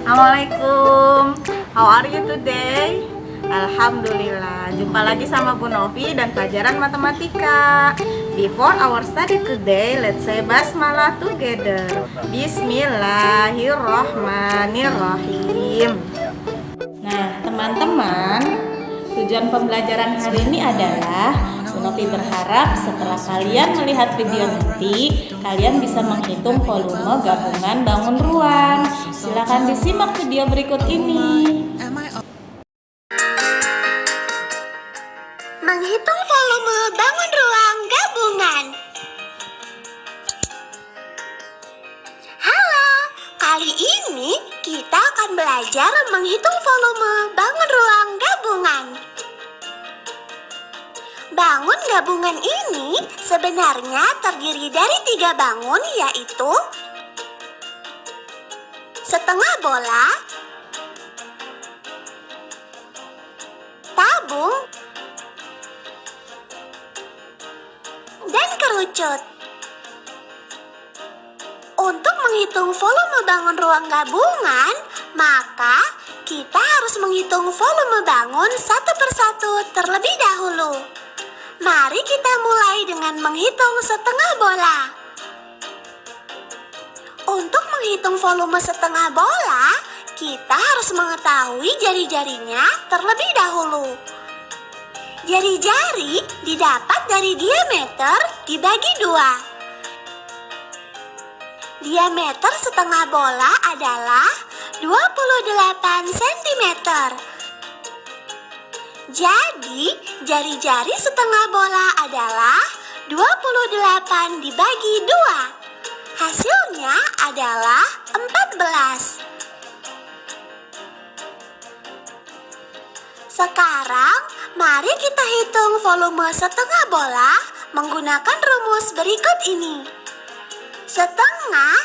Assalamualaikum. How are you today? Alhamdulillah. Jumpa lagi sama Bu Novi dan pelajaran matematika. Before our study today, let's say basmalah together. Bismillahirrahmanirrahim. Nah, teman-teman, tujuan pembelajaran hari ini adalah Bu Novi berharap setelah kalian melihat video nanti, kalian bisa menghitung volume gabungan bangun ruang. Silakan disimak video berikut ini. Menghitung volume bangun ruang gabungan. Halo, kali ini kita akan belajar menghitung volume bangun ruang gabungan. Bangun gabungan ini sebenarnya terdiri dari 3 bangun, yaitu setengah bola, tabung, dan kerucut. Untuk menghitung volume bangun ruang gabungan, maka kita harus menghitung volume bangun satu persatu terlebih dahulu. Mari kita mulai dengan menghitung setengah bola. Untuk menghitung volume setengah bola, kita harus mengetahui jari-jarinya terlebih dahulu. Jari-jari didapat dari diameter dibagi 2. Diameter setengah bola adalah 28 cm. Jadi, jari-jari setengah bola adalah 28 dibagi 2. Hasilnya adalah 14. Sekarang, mari kita hitung volume setengah bola menggunakan rumus berikut ini. Setengah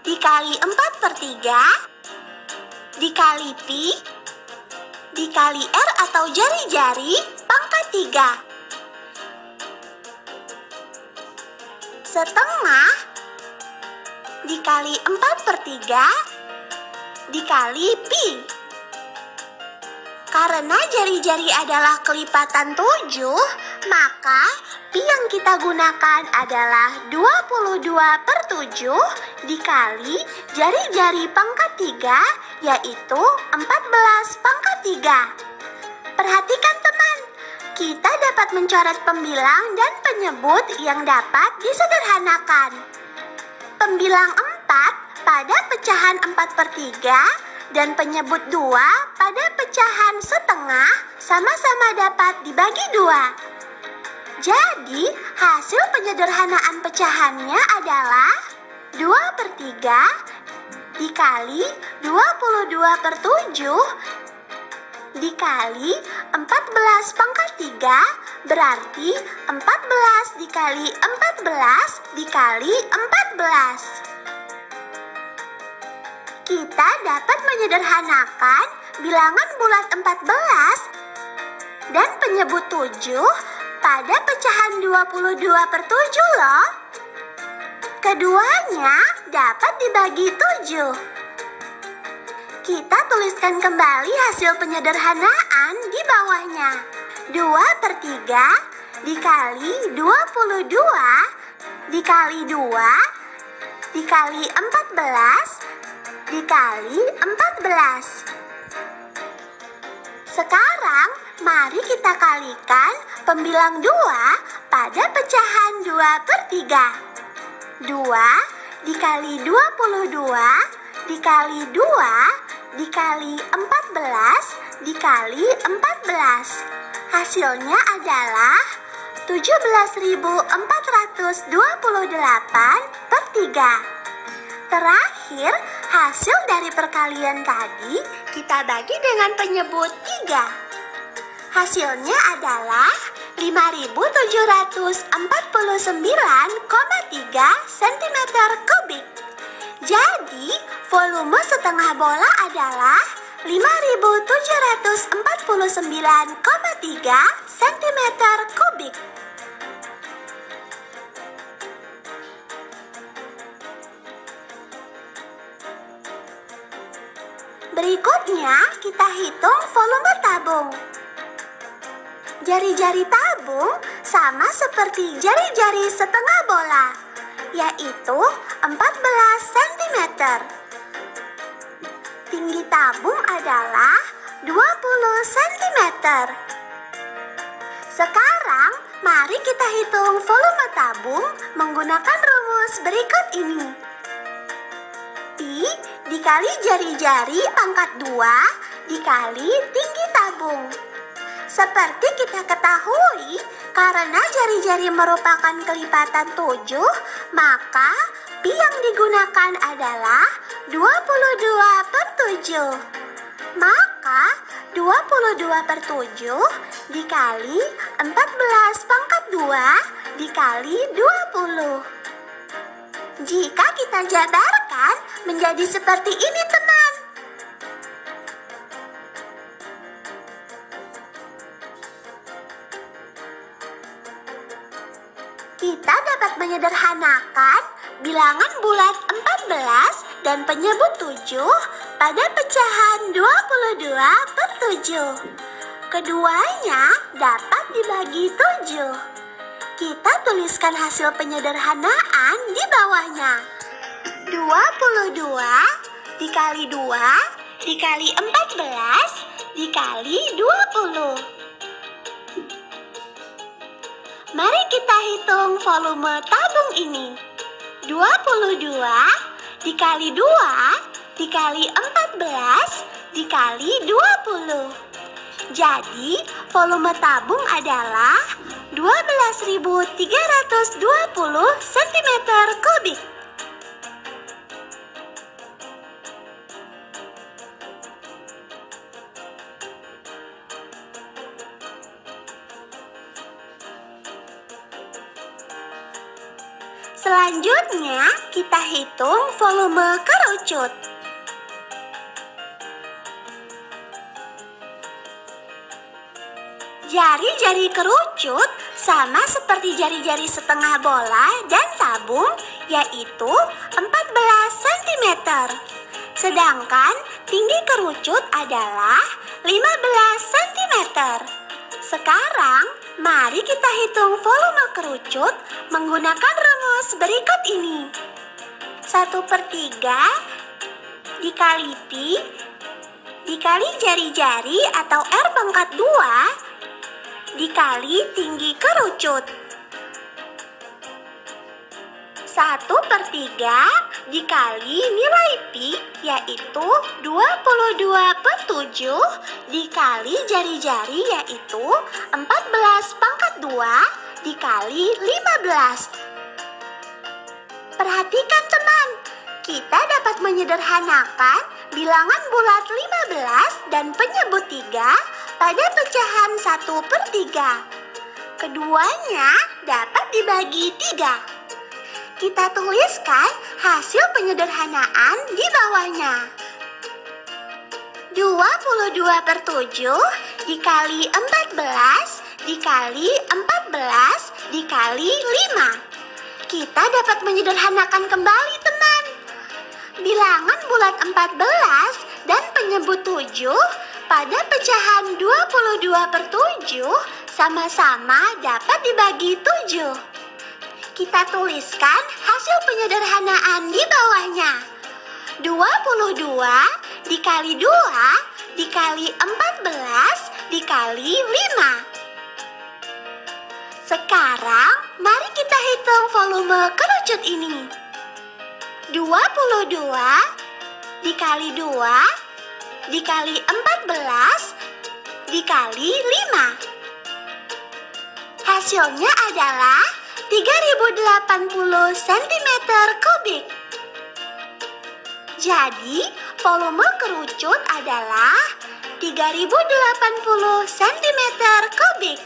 dikali 4/3 dikali pi dikali R atau jari-jari pangkat 3. Setengah dikali 4/3 dikali pi. Karena jari-jari adalah kelipatan 7, maka pi yang kita gunakan adalah 22/7 dikali jari-jari pangkat 3, yaitu 14 pangkat 3. Perhatikan teman, kita dapat mencoret pembilang dan penyebut yang dapat disederhanakan. Pembilang 4 pada pecahan 4/3 dan penyebut 2 pada pecahan setengah sama-sama dapat dibagi 2. Jadi, hasil penyederhanaan pecahannya adalah 2/3 dikali 22/7 dikali 14 pangkat 3 berarti 14 dikali 14 dikali 14. Kita dapat menyederhanakan bilangan bulat 14 dan penyebut 7 pada pecahan 22/7 loh. Keduanya dapat dibagi 7. Kita tuliskan kembali hasil penyederhanaan di bawahnya. 2/3 dikali 22 dikali 2 dikali 14 dikali 14. Sekarang, mari kita kalikan pembilang 2 pada pecahan 2/3. 2 dikali 22 dikali 2 dikali 14 dikali 14. Hasilnya adalah 17.428/3. Terakhir, hasil dari perkalian tadi kita bagi dengan penyebut 3. Hasilnya adalah 5.749,3 cm3. Jadi, volume setengah bola adalah 5.749,3 cm3. Berikutnya, kita hitung volume tabung. Jari-jari tabung sama seperti jari-jari setengah bola, yaitu 14 cm. Tinggi tabung adalah 20 cm. Sekarang, mari kita hitung volume tabung menggunakan rumus berikut ini. Pi dikali jari-jari pangkat 2 dikali tinggi tabung. Seperti kita ketahui, karena jari-jari merupakan kelipatan 7, maka pi yang digunakan adalah 22/7. Maka 22/7 dikali 14 pangkat 2 dikali 20. Jika kita jabarkan menjadi seperti ini, teman. Kita dapat menyederhanakan bilangan bulat 14 dan penyebut 7 pada pecahan 22/7. Keduanya dapat dibagi 7. Kita tuliskan hasil penyederhanaan di bawahnya. 22 dikali 2 dikali 14 dikali 20. Mari kita hitung volume tabung ini. 22 dikali 2 dikali 14 dikali 20. Jadi, volume tabung adalah 12.320 cm3. Selanjutnya, kita hitung volume kerucut. Jari-jari kerucut sama seperti jari-jari setengah bola dan tabung, yaitu 14 cm. Sedangkan tinggi kerucut adalah 15 cm. Sekarang, mari kita hitung volume kerucut menggunakan rumus berikut ini. 1/3 dikali pi dikali jari-jari atau R pangkat 2 dikali tinggi kerucut. 1/3 dikali nilai pi, yaitu 22/7 dikali jari-jari, yaitu 14 pangkat 2 dikali 15. Perhatikan teman, kita dapat menyederhanakan bilangan bulat 15 dan penyebut 3 pada pecahan 1/3. Keduanya dapat dibagi 3. Kita tuliskan hasil penyederhanaan di bawahnya. 22/7 dikali 14 dikali 14 dikali 5. Kita dapat menyederhanakan kembali, teman. Bilangan bulat 14 dan penyebut 7 pada pecahan 22/7 sama-sama dapat dibagi 7. Kita tuliskan hasil penyederhanaan di bawahnya. 22 dikali 2 dikali 14 dikali 5. Sekarang, mari kita hitung volume kerucut ini. 22 dikali 2 dikali 14 dikali 5. Hasilnya adalah 3080 cm3. Jadi, volume kerucut adalah 3080 cm3.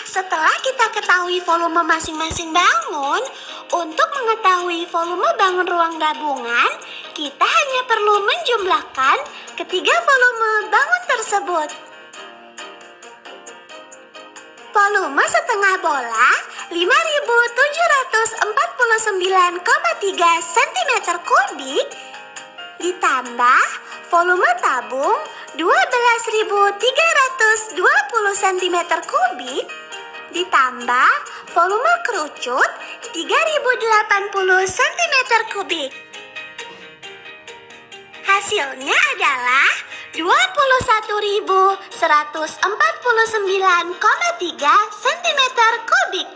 Setelah kita ketahui volume masing-masing bangun, untuk mengetahui volume bangun ruang gabungan, kita hanya perlu menjumlahkan ketiga volume bangun tersebut. Volume setengah bola 5.000 cm kubik ditambah volume tabung 12.320 cm kubik ditambah volume kerucut 3.080 cm kubik. Hasilnya adalah 21.149,3 cm kubik.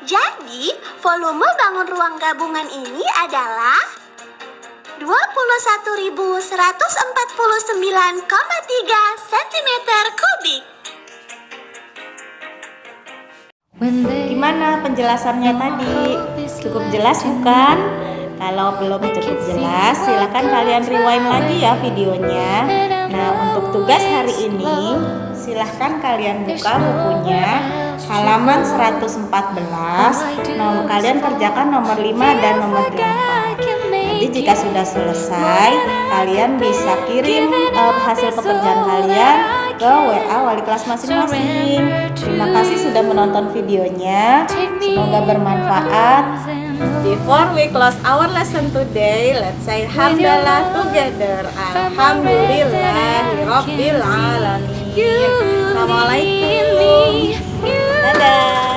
Jadi, volume bangun ruang gabungan ini adalah 21.149,3 cm kubik. Gimana penjelasannya tadi? Cukup jelas bukan? Kalau belum cukup jelas, silakan kalian rewind lagi ya videonya. Nah, untuk tugas hari ini, silahkan kalian buka bukunya halaman 114. Nah, kalian kerjakan nomor 5 dan nomor 8. Nanti jika sudah selesai, kalian bisa kirim hasil pekerjaan kalian ke WA wali kelas masing-masing. Terima kasih sudah menonton videonya. Semoga bermanfaat. Before we close our lesson today, let's say hamdalah together. Alhamdulillahirabbil alamin. Assalamualaikum. Dadah.